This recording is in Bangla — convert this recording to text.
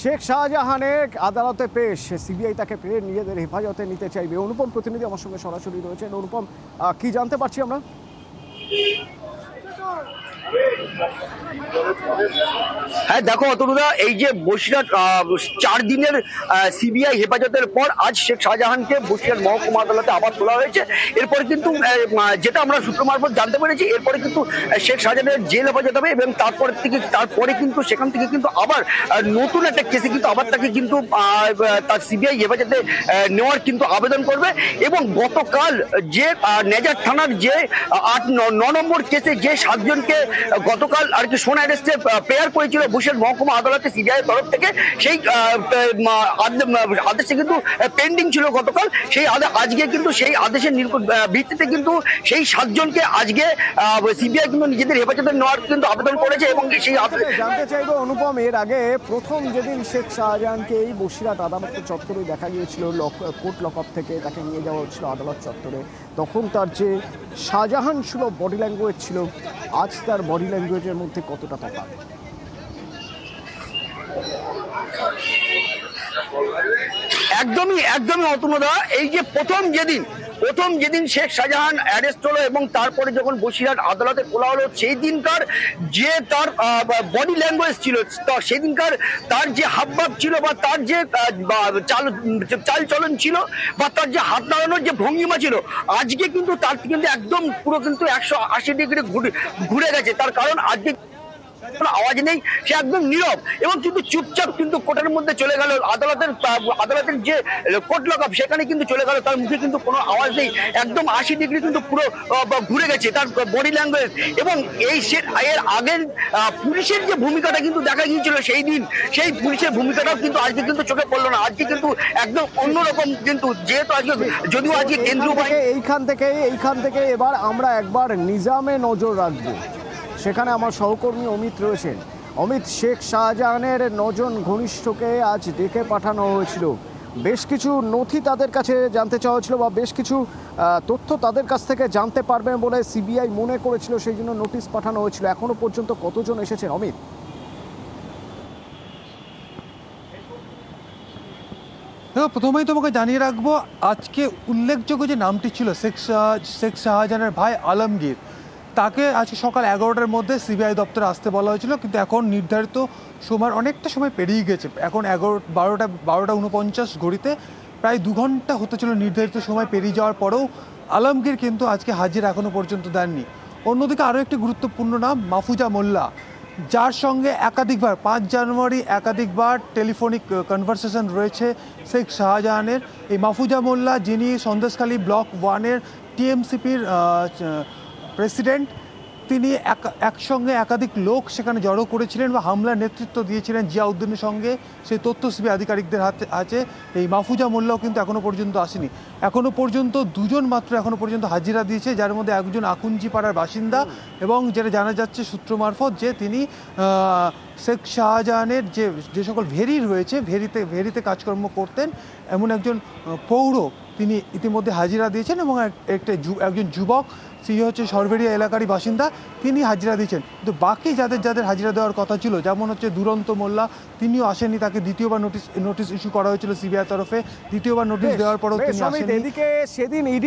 শেখ শাহজাহানের আদালতে পেশ, সিবিআই তাকে ফের নিজেদের হেফাজতে নিতে চাইবে। অনুপম প্রতিনিধি আমার সঙ্গে সরাসরি রয়েছেন। অনুপম, কি জানতে পারছি আমরা? হ্যাঁ দেখো অতনুদা, এই যে বসিরহাট 4 দিনের সিবিআই হেফাজতের পর আজ শেখ শাহজাহানকে বসিরহাট মহকুমা আদালতে আবার তোলা হয়েছে। এরপরে কিন্তু যেটা আমরা সূত্র মারফত জানতে পেরেছি, এরপরে কিন্তু শেখ শাহজাহানের জেল হেফাজত হবে এবং তারপরে কিন্তু সেখান থেকে কিন্তু আবার নতুন একটা কেসে কিন্তু আবার তাকে কিন্তু তার সিবিআই হেফাজতে নেওয়ার কিন্তু আবেদন করবে। এবং গতকাল যে নেজার থানার যে 8-9 নম্বর কেসে যে 7 জনকে গতকাল আর কি সোনা এসছে প্রেয়ার করেছিল বসিরহাট মহকুমা আদালতে সিবিআই তরফ থেকে, সেই আদেশে কিন্তু পেন্ডিং ছিল গতকাল। সেই আজকে কিন্তু সেই আদেশের ভিত্তিতে কিন্তু সেই 7 জনকে আজকে সিবিআই কিন্তু নিজেদের হেফাজতে নেওয়ার কিন্তু আবেদন করেছে। এবং সেই জানতে চাইবো অনুপম, এর আগে প্রথম যেদিন শেখ শাহজাহানকে এই বসিরহাট আদালত চত্বরে দেখা গিয়েছিল, কোর্ট লকআপ থেকে তাকে নিয়ে যাওয়া হচ্ছিল আদালত চত্বরে, তখন তার যে শাহজাহান ছিল বডি ল্যাঙ্গুয়েজ ছিল, আজ তার বডি ল্যাঙ্গুয়েজের মধ্যে কতটা তফাৎ? একদমই অতনুদা, এই যে প্রথম যেদিন শেখ শাহজাহান অ্যারেস্ট হলো এবং তারপরে যখন বসিরহাট আদালতে তোলা হলো, সেই দিনকার যে তার বডি ল্যাঙ্গুয়েজ ছিল, সেদিনকার তার যে হাবভাব ছিল বা তার যে চাল চলন ছিল বা তার যে হাত নাড়ানোর যে ভঙ্গিমা ছিল, আজকে কিন্তু তার কিন্তু একদম পুরো কিন্তু 180 ডিগ্রি ঘুরে গেছে। তার কারণ আজকে আওয়াজ নেই, সে একদম নীরব এবং কিন্তু চুপচাপ কিন্তু কোর্টের মধ্যে চলে গেল। আদালতের যে কোর্ট লকআপ সেখানে কিন্তু চলে গেল, তার মুখে কিন্তু কোনো আওয়াজ নেই, একদম 80 ডিগ্রি কিন্তু পুরো ঘুরে গেছে তার বডি ল্যাঙ্গুয়েজ। এবং এর আগের পুলিশের যে ভূমিকাটা কিন্তু দেখা গিয়েছিল সেই দিন, সেই পুলিশের ভূমিকাটাও কিন্তু আজকে কিন্তু চোখে পড়লো না। আজকে কিন্তু একদম অন্যরকম, কিন্তু যেহেতু আজকে যদিও আজকে কেন্দ্রীয় এইখান থেকে এবার আমরা একবার নিজামে নজর রাখবো। সেখানে আমার সহকর্মী অমিত রয়েছেন। অমিত, শেখ শাহজাহানের 9 জন ঘনিষ্ঠকে আজ ডেকে পাঠানো হয়েছিল, বেশ কিছু নথি তাদের কাছে জানতে চাওয়া হয়েছিল বা বেশ কিছু তথ্য তাদের কাছ থেকে জানতে পারবেন বলে সিবিআই মনে করেছিল, সেই জন্য নোটিশ পাঠানো হয়েছিল। এখনো পর্যন্ত কতজন এসেছেন অমিত? প্রথমেই তোমাকে জানিয়ে রাখবো, আজকে উল্লেখযোগ্য যে নামটি ছিল শেখ শাহজাহানের ভাই আলমগীর, তাকে আজকে সকাল 11টার মধ্যে সিবিআই দপ্তরে আসতে বলা হয়েছিল, কিন্তু এখন নির্ধারিত সময়ের অনেকটা সময় পেরিয়ে গেছে। এখন 12:49 ঘড়িতে প্রায় 2 ঘন্টা হতে ছিল নির্ধারিত সময় পেরিয়ে যাওয়ার পরেও আলমগীর কিন্তু আজকে হাজির এখনও পর্যন্ত দেননি। অন্যদিকে আরও একটি গুরুত্বপূর্ণ নাম মাহফুজা মোল্লা, যার সঙ্গে একাধিকবার 5 জানুয়ারি একাধিকবার টেলিফোনিক কনভারসেশন রয়েছে শেখ শাহজাহানের। এই মাহফুজা মোল্লা, যিনি সন্দেশখালী ব্লক 1-এর টিএমসিপির প্রেসিডেন্ট, তিনি একসঙ্গে একাধিক লোক সেখানে জড়ো করেছিলেন বা হামলার নেতৃত্ব দিয়েছিলেন জিয়াউদ্দিনের সঙ্গে, সেই তথ্য সিবিআই আধিকারিকদের হাতে আছে। এই মাহফুজা মোল্লাও কিন্তু এখনও পর্যন্ত আসেনি। এখনও পর্যন্ত 2 জন মাত্র এখনও পর্যন্ত হাজিরা দিয়েছে, যার মধ্যে একজন আকুঞ্জি পাড়ার বাসিন্দা এবং যেটা জানা যাচ্ছে সূত্র মারফত যে তিনি শেখ শাহজাহানের যে সকল ভেরি রয়েছে, ভেরিতে কাজকর্ম করতেন এমন একজন পৌর, তিনি ইতিমধ্যে হাজিরা দিয়েছেন। এবং একজন যুবক, তিনি হচ্ছে সরবেরিয়া এলাকারই বাসিন্দা, তিনি হাজিরা দিয়েছেন। কিন্তু বাকি যাদের হাজিরা দেওয়ার কথা ছিল, যেমন হচ্ছে দুরন্ত মোল্লা, তিনিও আসেননি। তাকে দ্বিতীয়বার নোটিশ ইস্যু করা হয়েছিল সিবিআই তরফে, দ্বিতীয়বার নোটিশ দেওয়ার পরও তিনি আসেননি। সেদিন